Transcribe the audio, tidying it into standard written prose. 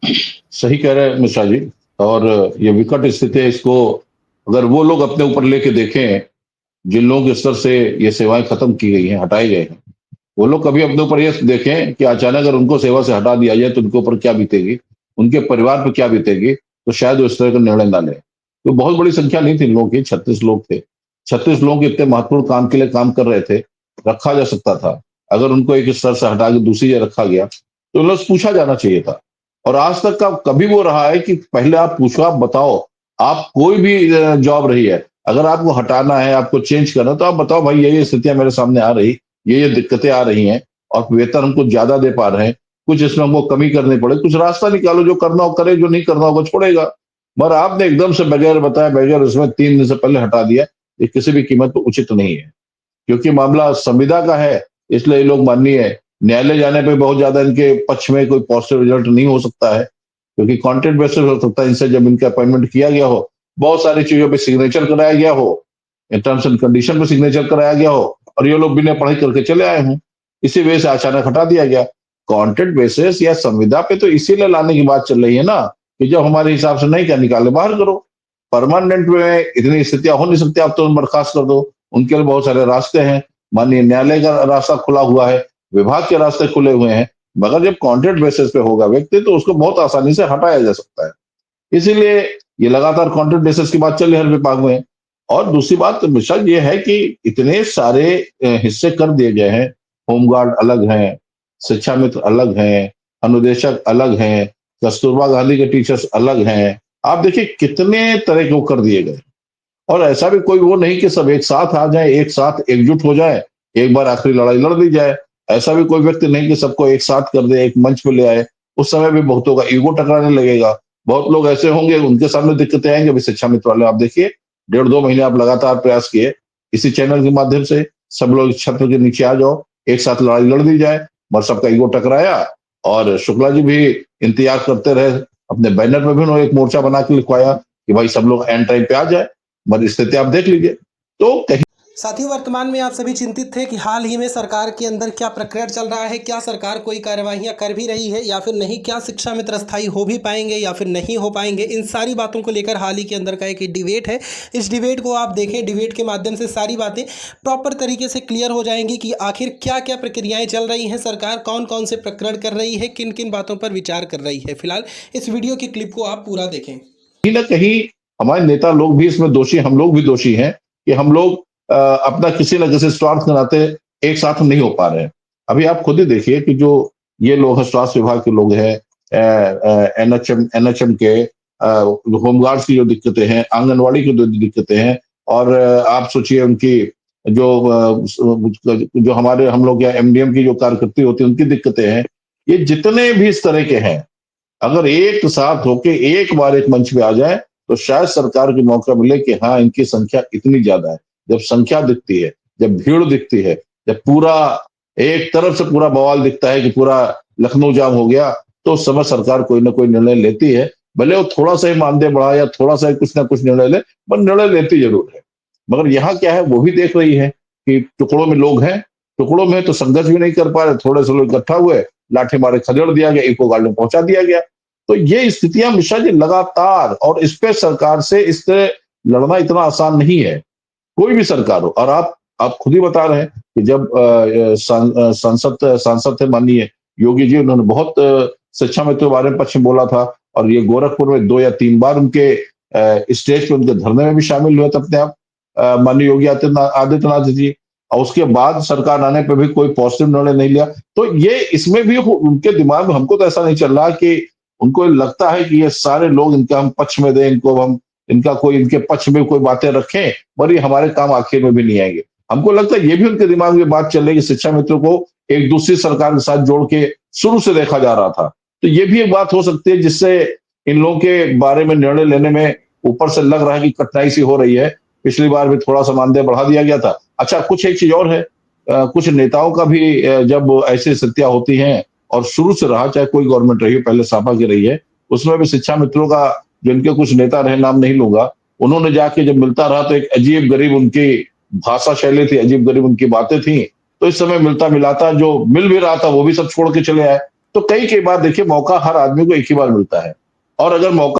सही कह रहे हैं मिश्रा जी। और ये विकट स्थिति है, इसको अगर वो लोग अपने ऊपर लेके देखें जिन लोगों के स्तर से ये सेवाएं खत्म की गई हैं, हटाए गए हैं, वो लोग कभी अपने ऊपर ये देखें कि अचानक अगर उनको सेवा से हटा दिया जाए तो उनके ऊपर क्या बीतेगी, उनके परिवार पर क्या बीतेगी, तो शायद वो इस तरह का निर्णय ना लें। तो बहुत बड़ी संख्या नहीं थी इन लोगों की, 36 लोग थे। 36 लोग इतने महत्वपूर्ण काम के लिए काम कर रहे थे, रखा जा सकता था। अगर उनको एक स्तर से हटा के दूसरी जगह रखा गया तो उन लोग से पूछा जाना चाहिए था। और आज तक का कभी वो रहा है कि पहले आप पूछो, आप बताओ, आप कोई भी जॉब रही है, अगर आपको हटाना है, आपको चेंज करना है, तो आप बताओ भाई ये स्थितियां मेरे सामने आ रही, ये दिक्कतें आ रही हैं, और वेतन हमको ज्यादा दे पा रहे हैं, कुछ इसमें हमको कमी करनी पड़े, कुछ रास्ता निकालो, जो करना हो करे, जो नहीं करना होगा छोड़ेगा। मगर आपने एकदम से बगैर बताए, बगैर उसमें 3 दिन से पहले हटा दिया, ये किसी भी कीमत पर उचित नहीं है। क्योंकि मामला संविदा का है, इसलिए ये लोग माननीय न्यायालय जाने पे बहुत ज्यादा इनके पक्ष में कोई पॉजिटिव रिजल्ट नहीं हो सकता है, क्योंकि कॉन्ट्रैक्ट बेसिस हो सकता है। इनसे जब इनका अपॉइंटमेंट किया गया हो, बहुत सारी चीजों पे सिग्नेचर कराया गया हो, इन टर्म्स एंड कंडीशन पे सिग्नेचर कराया गया हो, और ये लोग बिना पढ़ाई करके चले आए हों, इसी वजह से अचानक हटा दिया गया। कॉन्ट्रैक्ट बेसिस या संविदा पे तो इसीलिए लाने की बात चल रही है ना, कि जब हमारे हिसाब से नहीं क्या निकाले बाहर करो। परमानेंट में इतनी स्थितियां हो नहीं सकती, आप तो बर्खास्त कर दो। उनके लिए बहुत सारे रास्ते हैं, माननीय न्यायालय का रास्ता खुला हुआ है, विभाग के रास्ते खुले हुए हैं। मगर जब कॉन्ट्रैक्ट बेसिस पे होगा व्यक्ति, तो उसको बहुत आसानी से हटाया जा सकता है। इसीलिए ये लगातार कॉन्ट्रैक्ट बेसिस की बात चल रही है हर विभाग में। और दूसरी बात मिश्रा ये है कि इतने सारे हिस्से कर दिए गए हैं। होमगार्ड अलग हैं, शिक्षा मित्र अलग हैं, अनुदेशक अलग हैं, कस्तूरबा गांधी के टीचर्स अलग हैं। आप देखिए कितने तरह के वो कर दिए गए। और ऐसा भी कोई वो नहीं कि सब एक साथ आ जाए, एक साथ एकजुट हो जाए, एक बार आखिरी लड़ाई लड़ दी जाए। ऐसा भी कोई व्यक्ति नहीं कि सबको एक साथ कर दे, एक मंच पे ले आए। उस समय भी बहुतों का ईगो टकराने लगेगा। बहुत लोग ऐसे होंगे, उनके सामने दिक्कतें आएंगे। अभी शिक्षा मित्र वाले आप देखिए, 1.5-2 महीने आप लगातार प्रयास किए, इसी चैनल के माध्यम से सब लोग छत्र के नीचे आ जाओ, एक साथ लड़ाई लड़ दी जाए, मगर सबका ईगो टकराया। और शुक्ला जी भी इंतजार करते रहे, अपने बैनर पे भी उन्होंने एक मोर्चा बना के लिखवाया कि भाई सब लोग एंड टाइम पे आ जाए। मगर स्थिति आप देख लीजिए, तो कहीं साथ ही वर्तमान में आप सभी चिंतित थे कि हाल ही में सरकार के अंदर क्या प्रक्रिया चल रहा है, क्या सरकार कोई कार्यवाहियां कर भी रही है या फिर नहीं, क्या शिक्षा मित्र अस्थायी हो भी पाएंगे या फिर नहीं हो पाएंगे। इन सारी बातों को लेकर हाल ही के अंदर का एक डिबेट है। इस डिबेट को आप देखें, डिबेट के माध्यम से सारी बातें प्रॉपर तरीके से क्लियर हो जाएंगी कि आखिर क्या क्या प्रक्रियाएं चल रही हैं, सरकार कौन कौन से प्रकरण कर रही है, किन किन बातों पर विचार कर रही है। फिलहाल इस वीडियो की क्लिप को आप पूरा देखें। ना कहीं हमारे नेता लोग भी इसमें दोषी, हम लोग भी दोषी हैं कि हम लोग अपना किसी न किसी स्वार्थ के नाते एक साथ नहीं हो पा रहे हैं। अभी आप खुद ही देखिए कि जो ये लोग हैं, स्वास्थ्य विभाग के लोग हैं, एनएचएम के होमगार्ड्स की जो दिक्कतें हैं, आंगनवाड़ी की जो दिक्कतें हैं, और आप सोचिए उनकी जो जो हमारे हम लोग या एमडीएम की जो कार्यकर्ती होती है, उनकी दिक्कतें हैं। ये जितने भी इस तरह के हैं, अगर एक साथ होके एक बार एक मंच पे आ जाए, तो शायद सरकार को मौका मिले कि हाँ, इनकी संख्या इतनी ज्यादा है। जब संख्या दिखती है, जब भीड़ दिखती है, जब पूरा एक तरफ से पूरा बवाल दिखता है कि पूरा लखनऊ जाम हो गया, तो उस समय सरकार कोई ना कोई निर्णय लेती है। भले वो थोड़ा सा ही मानदेय बढ़ा या थोड़ा सा ही कुछ ना कुछ निर्णय ले, पर निर्णय लेती जरूर है। मगर यहाँ क्या है, वो भी देख रही है कि टुकड़ों में लोग हैं, टुकड़ों में तो संघर्ष भी नहीं कर पा रहे, थोड़े से लोग इकट्ठा हुए, लाठी मारे खदेड़ दिया गया, इको गार्ड में पहुंचा दिया गया। तो ये स्थितियां मिश्रा जी लगातार, और इस पे सरकार से इस तरह लड़ना इतना आसान नहीं है, कोई भी सरकार हो। और आप खुद ही बता रहे हैं कि जब सांसद थे माननीय योगी जी, उन्होंने बहुत शिक्षा मित्रों के बारे में पक्ष में बोला था, और ये गोरखपुर में 2 या 3 बार उनके स्टेज पे उनके धरने में भी शामिल हुए थे अपने आप, माननीय योगी आदित्यनाथ जी। और उसके बाद सरकार आने पे भी कोई पॉजिटिव निर्णय नहीं लिया। तो ये इसमें भी उनके दिमाग में, हमको तो ऐसा नहीं चल रहा कि उनको लगता है कि ये सारे लोग इनका हम पक्ष में दें, इनको हम इनका कोई इनके पक्ष में कोई बातें रखें, पर ये हमारे काम आखिर में भी नहीं आएंगे। हमको लगता है ये भी उनके दिमाग में बात चल रही है कि शिक्षा मित्रों को एक दूसरी सरकार के साथ जोड़ के शुरू से देखा जा रहा था। तो ये भी एक बात हो सकती है जिससे इन लोगों के बारे में निर्णय लेने में ऊपर से लग रहा है कि कठिनाई सी हो रही है। पिछली बार भी थोड़ा सा मानदेय बढ़ा दिया गया था। अच्छा, कुछ एक चीज और है, कुछ नेताओं का भी जब ऐसी स्थितियां होती हैं, और शुरू से रहा, चाहे कोई गवर्नमेंट रही हो, पहले सपा की रही है, उसमें भी शिक्षा मित्रों का, जिनके कुछ नेता रहे, नाम नहीं लूंगा, उन्होंने जाके जब मिलता रहा तो एक अजीब गरीब उनकी भाषा शैली थी, अजीब गरीब उनकी बातें थी। तो इस समय मिलता मिलाता जो मिल भी रहा था, वो भी सब छोड़ के चले आए। तो कई बार देखिए मौका हर आदमी को एक ही बार मिलता है और अगर मौका